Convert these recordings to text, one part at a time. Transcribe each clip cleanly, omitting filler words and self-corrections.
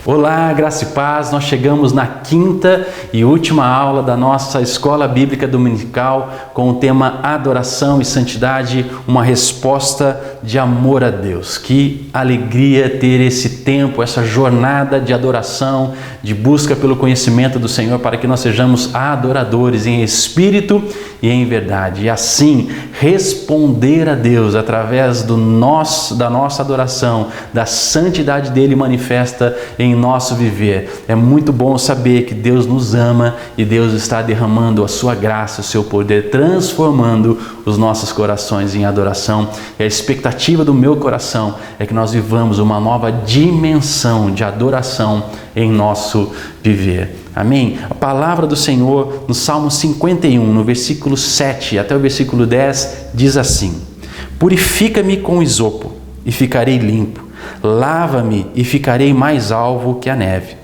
Olá, graça e paz, nós chegamos na quinta e última aula da nossa Escola Bíblica Dominical com o tema Adoração e Santidade, uma resposta de amor a Deus. Que alegria ter esse tempo, essa jornada de adoração, de busca pelo conhecimento do Senhor, para que nós sejamos adoradores em espírito e em verdade. E assim, responder a Deus através da nossa adoração, da santidade dele manifesta em nosso viver. É muito bom saber que Deus nos ama e Deus está derramando a sua graça, o seu poder, transformando os nossos corações em adoração. E a expectativa do meu coração é que nós vivamos uma nova dimensão de adoração em nosso viver. Amém? A palavra do Senhor no Salmo 51, no versículo 7 até o versículo 10, diz assim: Purifica-me com isopo e ficarei limpo. Lava-me e ficarei mais alvo que a neve.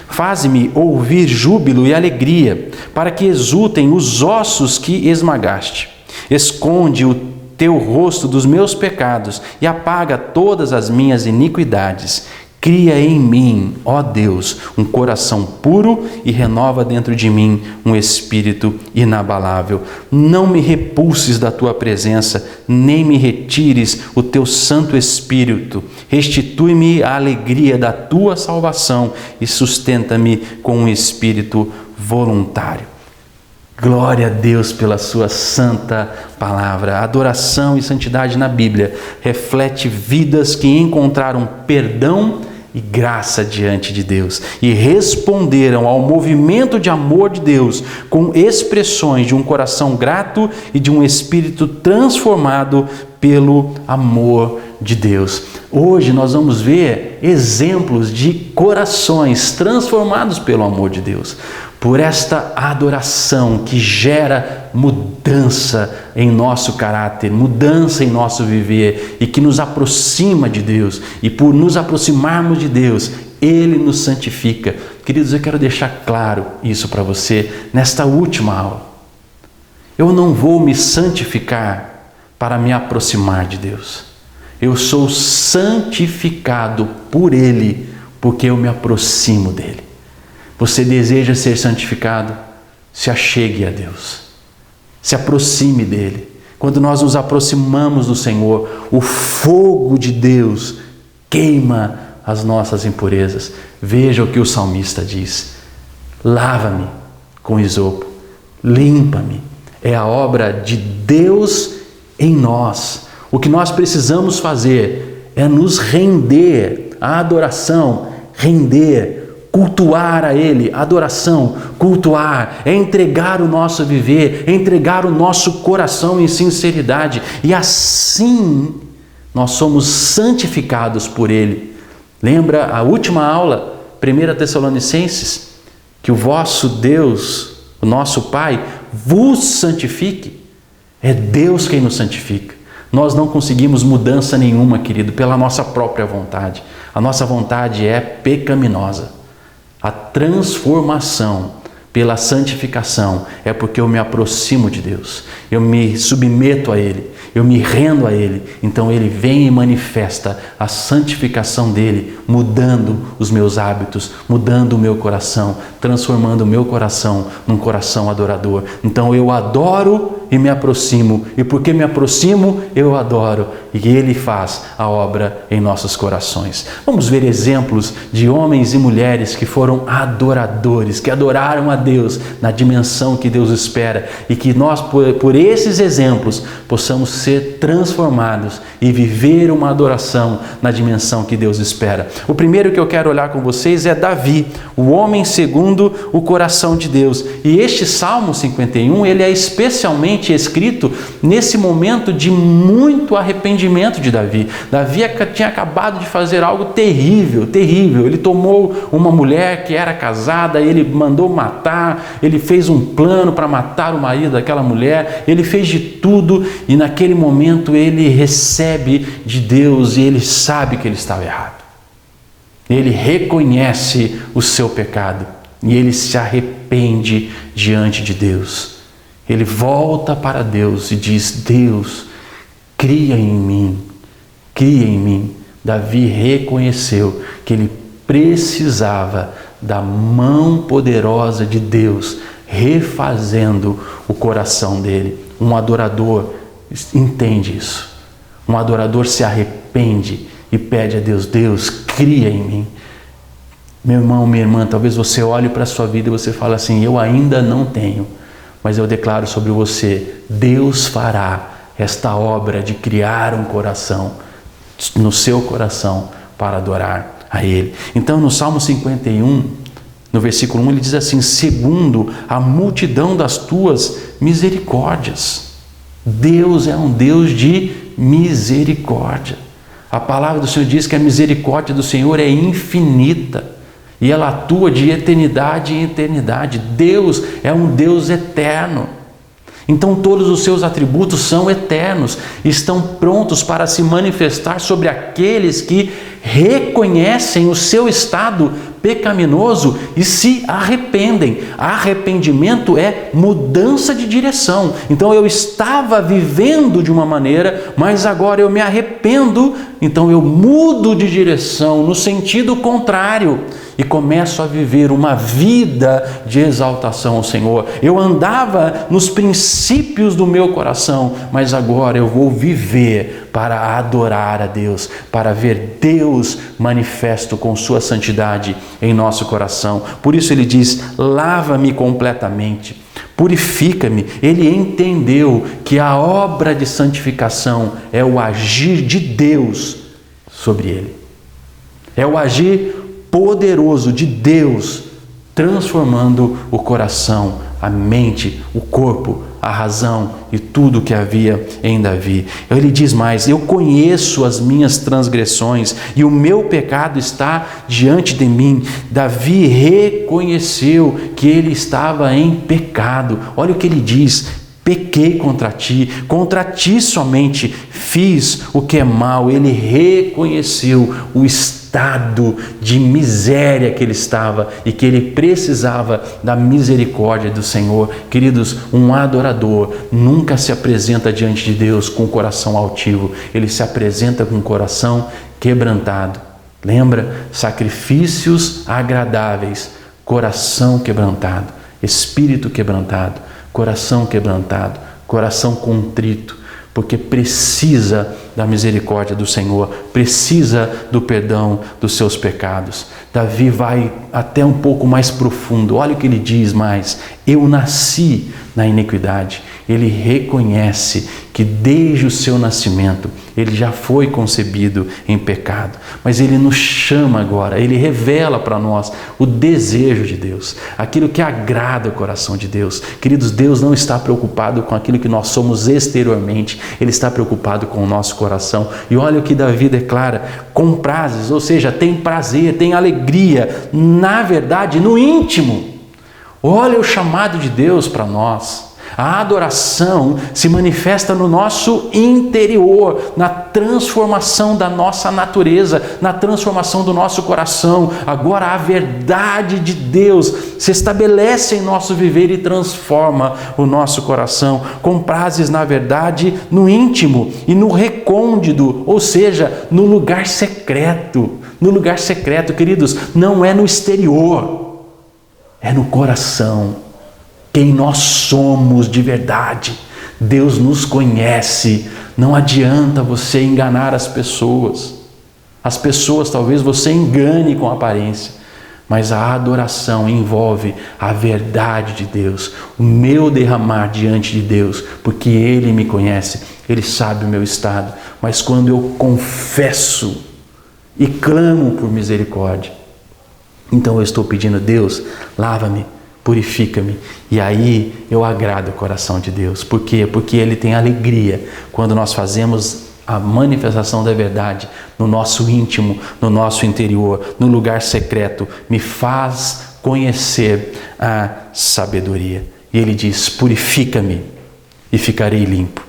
Faze-me ouvir júbilo e alegria, para que exultem os ossos que esmagaste. Esconde o teu rosto dos meus pecados e apaga todas as minhas iniquidades. Cria em mim, ó Deus, um coração puro e renova dentro de mim um espírito inabalável. Não me repulses da tua presença, nem me retires o teu Santo Espírito. Restitui-me a alegria da tua salvação e sustenta-me com um espírito voluntário. Glória a Deus pela sua santa palavra. A adoração e santidade na Bíblia reflete vidas que encontraram perdão e graça diante de Deus e responderam ao movimento de amor de Deus com expressões de um coração grato e de um espírito transformado pelo amor de Deus. Hoje nós vamos ver exemplos de corações transformados pelo amor de Deus, por esta adoração que gera mudança em nosso caráter, mudança em nosso viver e que nos aproxima de Deus. E por nos aproximarmos de Deus, Ele nos santifica. Queridos, eu quero deixar claro isso para você nesta última aula. Eu não vou me santificar para me aproximar de Deus. Eu sou santificado por Ele, porque eu me aproximo dEle. Você deseja ser santificado? Se achegue a Deus. Se aproxime dEle. Quando nós nos aproximamos do Senhor, o fogo de Deus queima as nossas impurezas. Veja o que o salmista diz: lava-me com isopo, limpa-me. É a obra de Deus em nós. O que nós precisamos fazer é nos render à adoração, cultuar a Ele. Adoração, cultuar, é entregar o nosso viver, é entregar o nosso coração em sinceridade. E assim nós somos santificados por Ele. Lembra a última aula, 1 Tessalonicenses, que o vosso Deus, o nosso Pai, vos santifique. É Deus quem nos santifica. Nós não conseguimos mudança nenhuma, querido, pela nossa própria vontade. A nossa vontade é pecaminosa. A transformação pela santificação é porque eu me aproximo de Deus, eu me submeto a Ele, eu me rendo a Ele. Então Ele vem e manifesta a santificação dEle, mudando os meus hábitos, mudando o meu coração, transformando o meu coração num coração adorador. Então eu adoro e me aproximo, e porque me aproximo, eu adoro, e Ele faz a obra em nossos corações. Vamos ver exemplos de homens e mulheres que foram adoradores, que adoraram a Deus na dimensão que Deus espera, e que nós, por esses exemplos, possamos ser transformados e viver uma adoração na dimensão que Deus espera. O primeiro que eu quero olhar com vocês é Davi, o homem segundo o coração de Deus. E este Salmo 51, ele é especialmente escrito nesse momento de muito arrependimento de Davi. Davi tinha acabado de fazer algo terrível, terrível. Ele tomou uma mulher que era casada, ele mandou matar, ele fez um plano para matar o marido daquela mulher, ele fez de tudo e naquele momento ele recebe de Deus e ele sabe que ele estava errado. Ele reconhece o seu pecado e ele se arrepende diante de Deus. Ele volta para Deus e diz: Deus, cria em mim, cria em mim. Davi reconheceu que ele precisava da mão poderosa de Deus refazendo o coração dele. Um adorador entende isso. Um adorador se arrepende e pede a Deus: Deus, cria em mim. Meu irmão, minha irmã, talvez você olhe para a sua vida e você fale assim: eu ainda não tenho. Mas eu declaro sobre você: Deus fará esta obra de criar um coração no seu coração para adorar a Ele. Então, no Salmo 51, no versículo 1, ele diz assim: segundo a multidão das tuas misericórdias. Deus é um Deus de misericórdia. A palavra do Senhor diz que a misericórdia do Senhor é infinita e ela atua de eternidade em eternidade. Deus é um Deus eterno. Então todos os seus atributos são eternos, estão prontos para se manifestar sobre aqueles que reconhecem o seu estado pecaminoso e se arrependem. Arrependimento é mudança de direção. Então eu estava vivendo de uma maneira, mas agora eu me arrependo, então eu mudo de direção no sentido contrário e começo a viver uma vida de exaltação ao Senhor. Eu andava nos princípios do meu coração, mas agora eu vou viver para adorar a Deus, para ver Deus manifesto com sua santidade em nosso coração. Por isso ele diz: lava-me completamente, purifica-me. Ele entendeu que a obra de santificação é o agir de Deus sobre ele. É o agir poderoso de Deus transformando o coração, a mente, o corpo, a razão e tudo que havia em Davi. Ele diz mais: eu conheço as minhas transgressões e o meu pecado está diante de mim. Davi reconheceu que ele estava em pecado. Olha o que ele diz: pequei contra ti somente fiz o que é mal. Ele reconheceu o estado de miséria que ele estava e que ele precisava da misericórdia do Senhor. Queridos, um adorador nunca se apresenta diante de Deus com o coração altivo, ele se apresenta com o coração quebrantado. Lembra? Sacrifícios agradáveis, coração quebrantado, espírito quebrantado, coração quebrantado, coração contrito, porque precisa da misericórdia do Senhor, precisa do perdão dos seus pecados. Davi vai até um pouco mais profundo. Olha o que ele diz mais: eu nasci na iniquidade. Ele reconhece que desde o seu nascimento ele já foi concebido em pecado, mas ele nos chama agora, ele revela para nós o desejo de Deus, aquilo que agrada o coração de Deus. Queridos, Deus não está preocupado com aquilo que nós somos exteriormente, ele está preocupado com o nosso coração. E olha o que Davi declara: comprases, ou seja, tem prazer, tem alegria, na verdade, no íntimo. Olha o chamado de Deus para nós. A adoração se manifesta no nosso interior, na transformação da nossa natureza, na transformação do nosso coração. Agora a verdade de Deus se estabelece em nosso viver e transforma o nosso coração. Comprases, na verdade, no íntimo e no recôndito, ou seja, no lugar secreto. No lugar secreto, queridos, não é no exterior, é no coração. Quem nós somos de verdade. Deus nos conhece. Não adianta você enganar as pessoas. As pessoas talvez você engane com a aparência, mas a adoração envolve a verdade de Deus, o meu derramar diante de Deus, porque Ele me conhece, Ele sabe o meu estado. Mas quando eu confesso e clamo por misericórdia, então eu estou pedindo: Deus, lava-me, purifica-me. E aí eu agrado o coração de Deus. Por quê? Porque Ele tem alegria quando nós fazemos a manifestação da verdade no nosso íntimo, no nosso interior, no lugar secreto. Me faz conhecer a sabedoria. E Ele diz: purifica-me e ficarei limpo.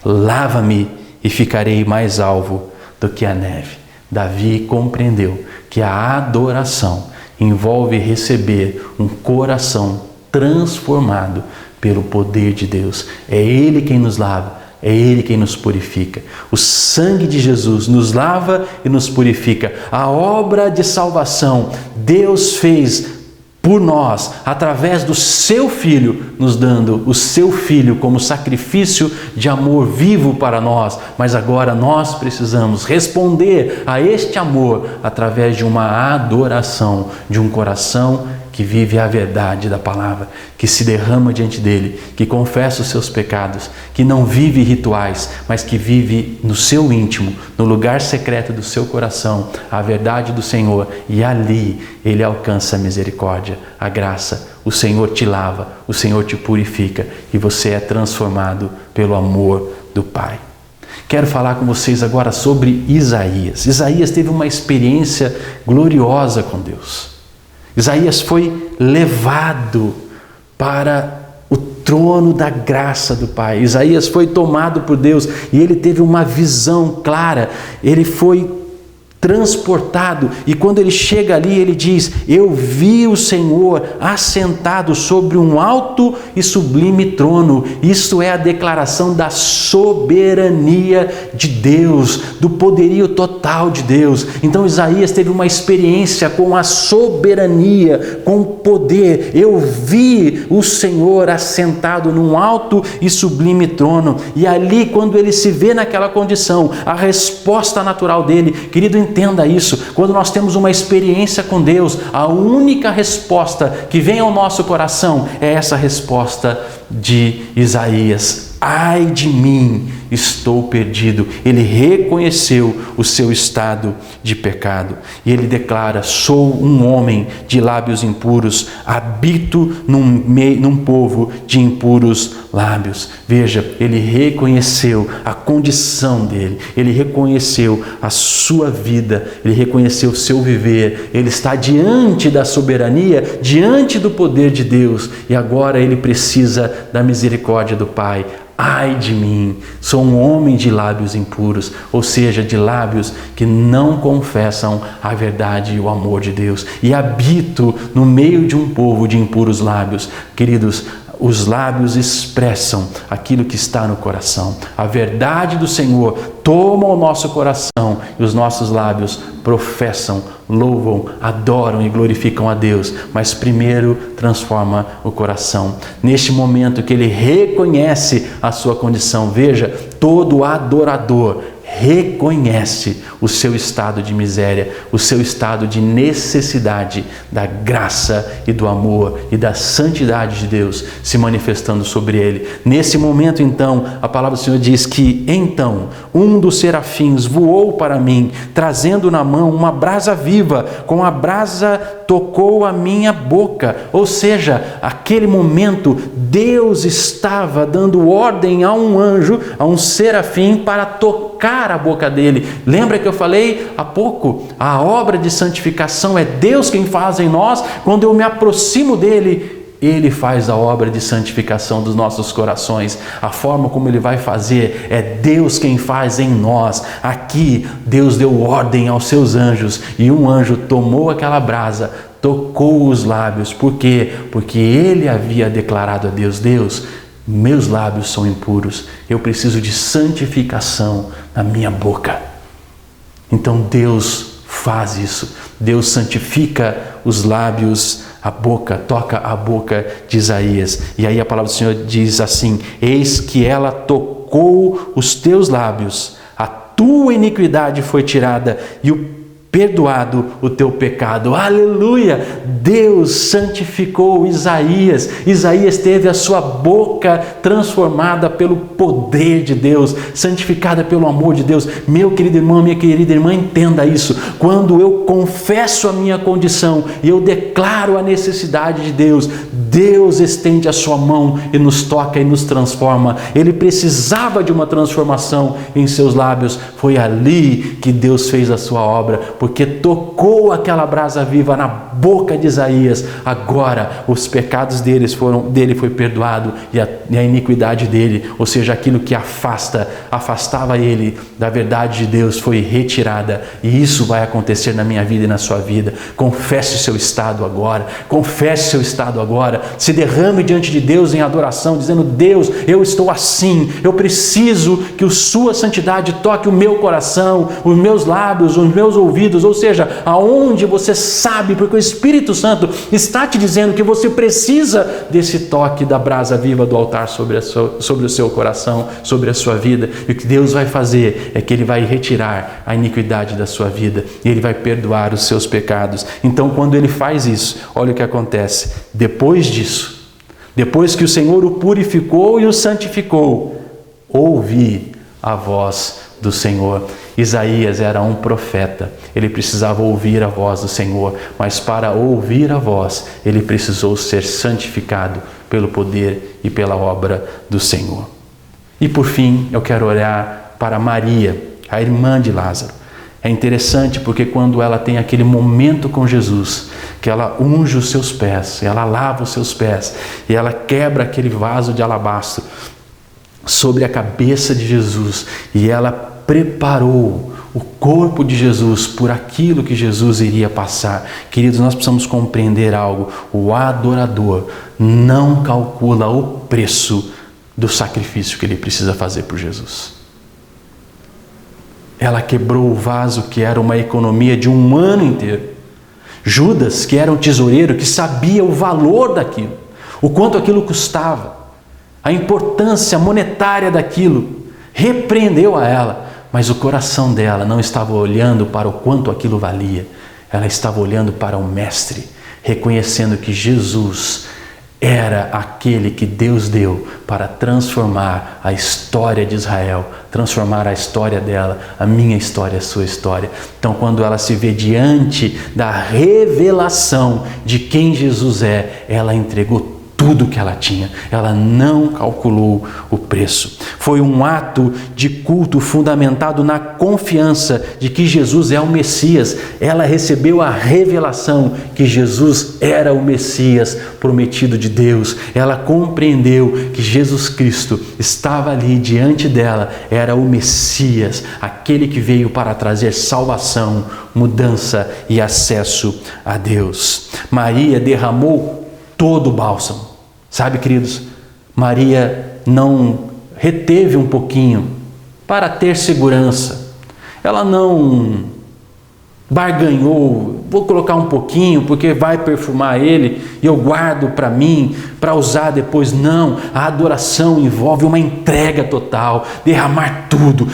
Lava-me e ficarei mais alvo do que a neve. Davi compreendeu que a adoração envolve receber um coração transformado pelo poder de Deus. É Ele quem nos lava, É Ele quem nos purifica. O sangue de Jesus nos lava e nos purifica. A obra de salvação Deus fez por nós, através do seu Filho, nos dando o seu Filho como sacrifício de amor vivo para nós. Mas agora nós precisamos responder a este amor através de uma adoração, de um coração que vive a verdade da palavra, que se derrama diante dele, que confessa os seus pecados, que não vive rituais, mas que vive no seu íntimo, no lugar secreto do seu coração, a verdade do Senhor, e ali ele alcança a misericórdia, a graça. O Senhor te lava, o Senhor te purifica e você é transformado pelo amor do Pai. Quero falar com vocês agora sobre Isaías. Isaías teve uma experiência gloriosa com Deus. Isaías foi levado para o trono da graça do Pai. Isaías foi tomado por Deus e ele teve uma visão clara. Ele foi transportado, e quando ele chega ali, ele diz: eu vi o Senhor assentado sobre um alto e sublime trono. Isto é a declaração da soberania de Deus, do poderio total de Deus. Então Isaías teve uma experiência com a soberania, com o poder. Eu vi o Senhor assentado num alto e sublime trono. E ali, quando ele se vê naquela condição, a resposta natural dele, querido, entenda isso, quando nós temos uma experiência com Deus, a única resposta que vem ao nosso coração é essa resposta de Isaías: ai de mim, estou perdido. Ele reconheceu o seu estado de pecado e ele declara: sou um homem de lábios impuros, habito num povo de impuros lábios. Veja, ele reconheceu a condição dele, ele reconheceu a sua vida, ele reconheceu o seu viver. Ele está diante da soberania, diante do poder de Deus, e agora ele precisa da misericórdia do Pai. Ai de mim, sou um homem de lábios impuros, ou seja, de lábios que não confessam a verdade e o amor de Deus, e habito no meio de um povo de impuros lábios. Queridos, os lábios expressam aquilo que está no coração. A verdade do Senhor toma o nosso coração e os nossos lábios professam, louvam, adoram e glorificam a Deus. Mas primeiro transforma o coração. Neste momento que ele reconhece a sua condição, veja, todo adorador reconhece o seu estado de miséria, o seu estado de necessidade da graça e do amor e da santidade de Deus se manifestando sobre ele. Nesse momento, então, a palavra do Senhor diz que então um dos serafins voou para mim, trazendo na mão uma brasa viva. Com a brasa tocou a minha boca. Ou seja, aquele momento Deus estava dando ordem a um anjo, a um serafim, para tocar a boca dele. Lembra que eu falei há pouco? A obra de santificação é Deus quem faz em nós. Quando eu me aproximo dele, ele faz a obra de santificação dos nossos corações. A forma como ele vai fazer é Deus quem faz em nós. Aqui Deus deu ordem aos seus anjos e um anjo tomou aquela brasa, tocou os lábios. Por quê? Porque ele havia declarado a Deus: Deus, meus lábios são impuros, eu preciso de santificação na minha boca. Então Deus faz isso. Deus santifica os lábios, a boca, toca a boca de Isaías. E aí a palavra do Senhor diz assim: eis que ela tocou os teus lábios, a tua iniquidade foi tirada e perdoado o teu pecado. Aleluia! Deus santificou Isaías. Isaías teve a sua boca transformada pelo poder de Deus, santificada pelo amor de Deus. Meu querido irmão, minha querida irmã, entenda isso. Quando eu confesso a minha condição e eu declaro a necessidade de Deus, Deus estende a sua mão e nos toca e nos transforma. Ele precisava de uma transformação em seus lábios. Foi ali que Deus fez a sua obra, porque tocou aquela brasa viva na boca de Isaías. Agora os pecados dele foi perdoado e a iniquidade dele, ou seja, aquilo que afastava ele da verdade de Deus, foi retirada. E isso vai acontecer na minha vida e na sua vida. Confesse o seu estado agora. Confesse o seu estado agora. agora. Se derrame diante de Deus em adoração, dizendo: Deus, eu estou assim, eu preciso que a sua santidade toque o meu coração, os meus lábios, os meus ouvidos, ou seja, aonde você sabe, porque o Espírito Santo está te dizendo que você precisa desse toque da brasa viva do altar sobre o seu coração, sobre a sua vida. E o que Deus vai fazer é que Ele vai retirar a iniquidade da sua vida e Ele vai perdoar os seus pecados. Então, quando Ele faz isso, olha o que acontece. Depois disso, depois que o Senhor o purificou e o santificou, ouvi a voz do Senhor. Isaías era um profeta, ele precisava ouvir a voz do Senhor, mas para ouvir a voz, ele precisou ser santificado pelo poder e pela obra do Senhor. E por fim, eu quero olhar para Maria, a irmã de Lázaro. É interessante porque quando ela tem aquele momento com Jesus, que ela unge os seus pés, ela lava os seus pés, e ela quebra aquele vaso de alabastro sobre a cabeça de Jesus, e ela preparou o corpo de Jesus por aquilo que Jesus iria passar. Queridos, nós precisamos compreender algo: o adorador não calcula o preço do sacrifício que ele precisa fazer por Jesus. Ela quebrou o vaso que era uma economia de um ano inteiro. Judas, que era um tesoureiro, que sabia o valor daquilo, o quanto aquilo custava, a importância monetária daquilo, repreendeu a ela, mas o coração dela não estava olhando para o quanto aquilo valia. Ela estava olhando para o Mestre, reconhecendo que Jesus era aquele que Deus deu para transformar a história de Israel, transformar a história dela, a minha história, a sua história. Então, quando ela se vê diante da revelação de quem Jesus é, ela entregou tudo que ela tinha, ela não calculou o preço. Foi um ato de culto fundamentado na confiança de que Jesus é o Messias. Ela recebeu a revelação que Jesus era o Messias prometido de Deus. Ela compreendeu que Jesus Cristo estava ali diante dela, era o Messias, aquele que veio para trazer salvação, mudança e acesso a Deus. Maria derramou todo o bálsamo. Sabe, queridos, Maria não reteve um pouquinho para ter segurança. Ela não barganhou: vou colocar um pouquinho porque vai perfumar ele e eu guardo para mim, para usar depois. Não, a adoração envolve uma entrega total, derramar tudo,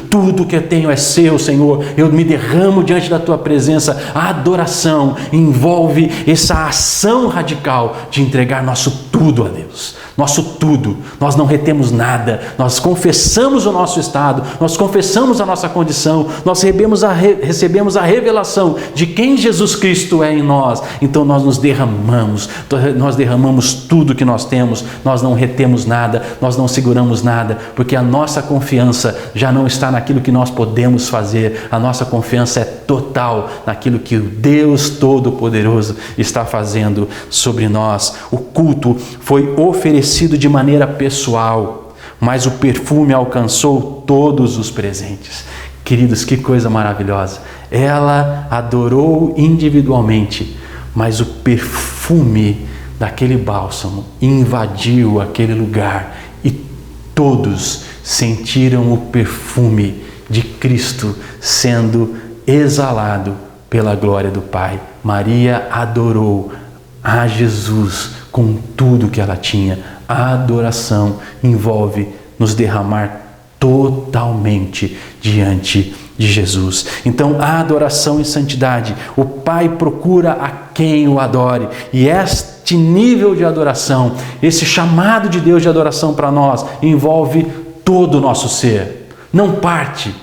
tudo que eu tenho é seu, Senhor, eu me derramo diante da tua presença. A adoração envolve essa ação radical de entregar nosso tudo a Deus, nosso tudo. Nós não retemos nada, nós confessamos o nosso estado, nós confessamos a nossa condição, nós recebemos a revelação de quem Jesus Cristo é em nós. Então nós derramamos tudo que nós temos, nós não retemos nada, nós não seguramos nada, porque a nossa confiança já não está naquilo que nós podemos fazer, a nossa confiança é total naquilo que o Deus Todo-Poderoso está fazendo sobre nós. O culto foi oferecido de maneira pessoal, mas o perfume alcançou todos os presentes. Queridos, que coisa maravilhosa! Ela adorou individualmente, mas o perfume daquele bálsamo invadiu aquele lugar e todos sentiram o perfume de Cristo sendo exalado pela glória do Pai. Maria adorou a Jesus com tudo que ela tinha. A adoração envolve nos derramar totalmente diante de Jesus. Então, a adoração em santidade, o Pai procura a quem o adore, e este nível de adoração, esse chamado de Deus de adoração para nós, envolve todo o nosso ser, não parte,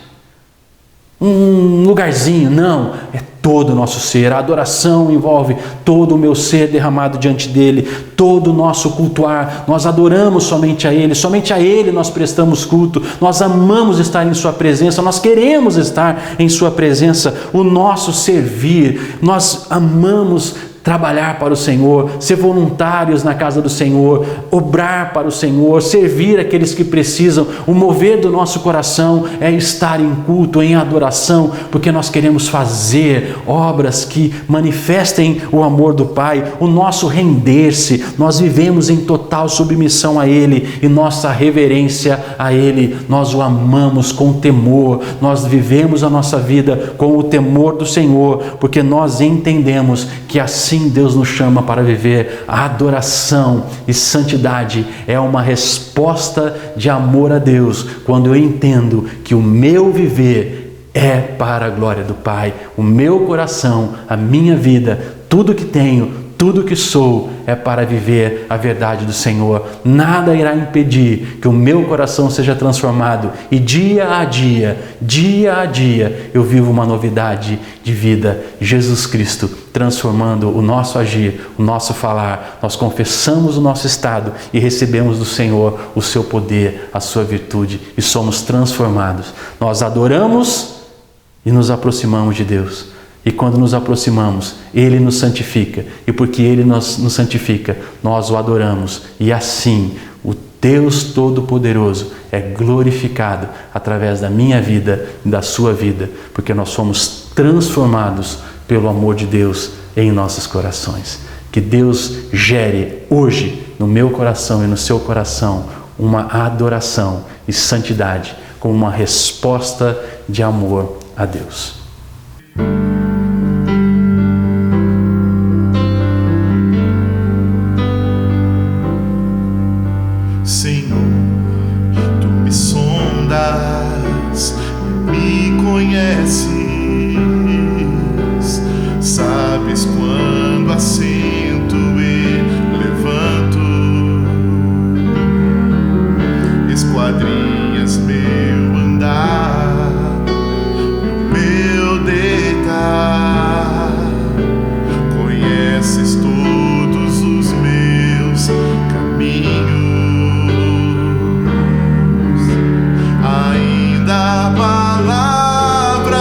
um lugarzinho, não, é todo o nosso ser. A adoração envolve todo o meu ser derramado diante dele, todo o nosso cultuar. Nós adoramos somente a ele nós prestamos culto, nós amamos estar em sua presença, nós queremos estar em sua presença. O nosso servir, nós amamos trabalhar para o Senhor, ser voluntários na casa do Senhor, obrar para o Senhor, servir aqueles que precisam. O mover do nosso coração é estar em culto, em adoração, porque nós queremos fazer obras que manifestem o amor do Pai, o nosso render-se. Nós vivemos em total submissão a Ele e nossa reverência a Ele. Nós o amamos com temor, nós vivemos a nossa vida com o temor do Senhor, porque nós entendemos que assim Deus nos chama para viver. A adoração e santidade é uma resposta de amor a Deus, quando eu entendo que o meu viver é para a glória do Pai. O meu coração, a minha vida, tudo que tenho, tudo que sou é para viver a verdade do Senhor. Nada irá impedir que o meu coração seja transformado e dia a dia, eu vivo uma novidade de vida. Jesus Cristo transformando o nosso agir, o nosso falar. Nós confessamos o nosso estado e recebemos do Senhor o seu poder, a sua virtude e somos transformados. Nós adoramos e nos aproximamos de Deus. E quando nos aproximamos, Ele nos santifica. E porque Ele nos santifica, nós o adoramos. E assim, o Deus Todo-Poderoso é glorificado através da minha vida e da sua vida. Porque nós somos transformados pelo amor de Deus em nossos corações. Que Deus gere hoje no meu coração e no seu coração uma adoração e santidade como uma resposta de amor a Deus. Senhor, tu me sondas, me conheces, sabes quando assento e levanto, esquadrinhas meu andar, meu deitar, conheces todos os meus caminhos. A palavra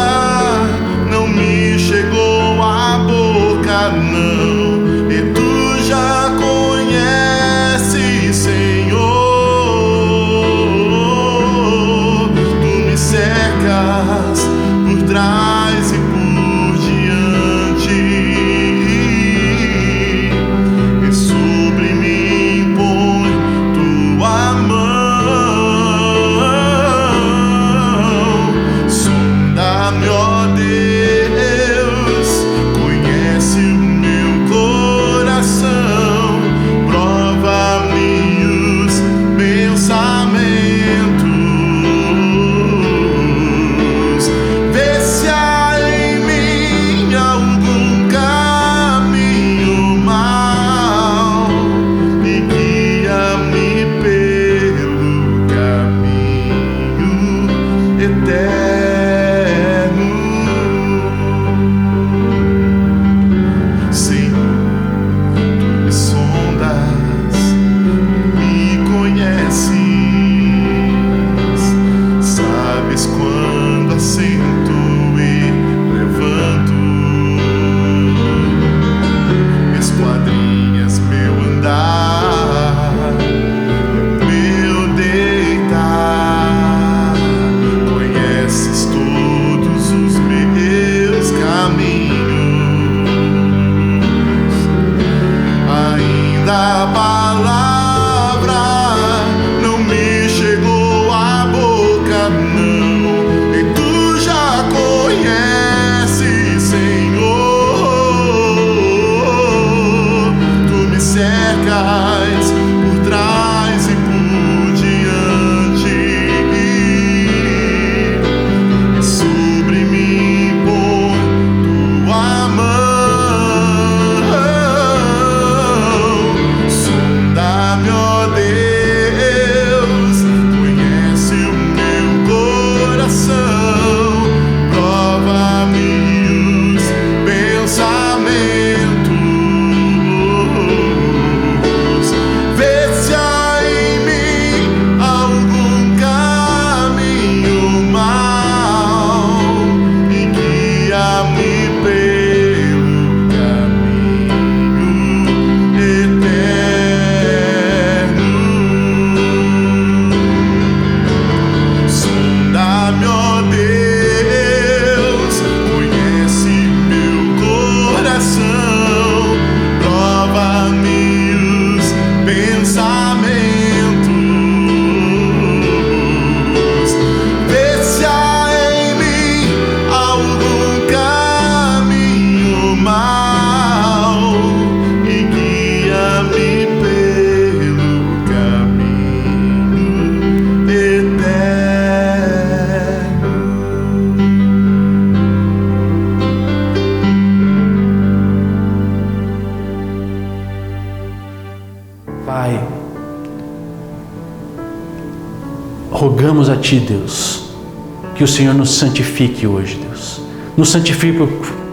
não me chegou à boca, não, e tu já conheces, Senhor. Tu me cercas por trás e por diante, e sobre mim põe tua mão. Sonda-me, ó Deus, conhece o meu coração, prova-me os pensamentos, vê se há em mim algum caminho mau e guia-me pelo caminho eterno. Quando assento e levanto, esquadrinhas meu andar, meu deitar, conheces Oramos a Ti, Deus, que o Senhor nos santifique hoje, Deus. Nos santifique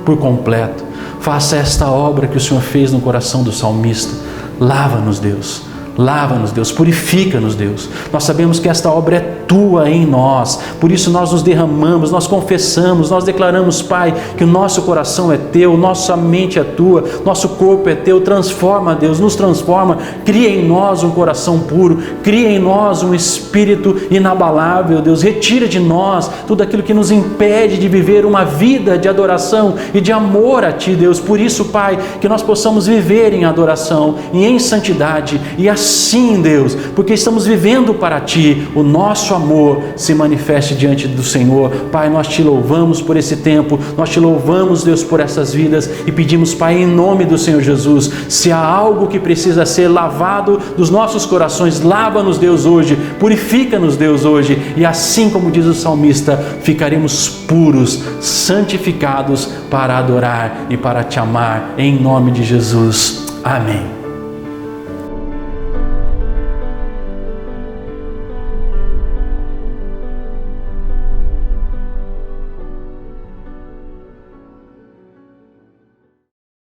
por completo. Faça esta obra que o Senhor fez no coração do salmista. Lava-nos, Deus. Lava-nos, Deus, purifica-nos, Deus. Nós sabemos que esta obra é Tua em nós, por isso nós nos derramamos, nós confessamos, nós declaramos, Pai, que o nosso coração é Teu, nossa mente é Tua, nosso corpo é Teu. Transforma, Deus, nos transforma, cria em nós um coração puro, cria em nós um espírito inabalável, Deus. Retira de nós tudo aquilo que nos impede de viver uma vida de adoração e de amor a Ti, Deus. Por isso, Pai, que nós possamos viver em adoração e em santidade, e assim, Deus, porque estamos vivendo para Ti, o nosso amor se manifeste diante do Senhor. Pai, nós Te louvamos por esse tempo, nós Te louvamos, Deus, por essas vidas, e pedimos, Pai, em nome do Senhor Jesus, se há algo que precisa ser lavado dos nossos corações, lava-nos, Deus, hoje, purifica-nos, Deus, hoje, e assim como diz o salmista, ficaremos puros, santificados para adorar e para Te amar, em nome de Jesus. Amém.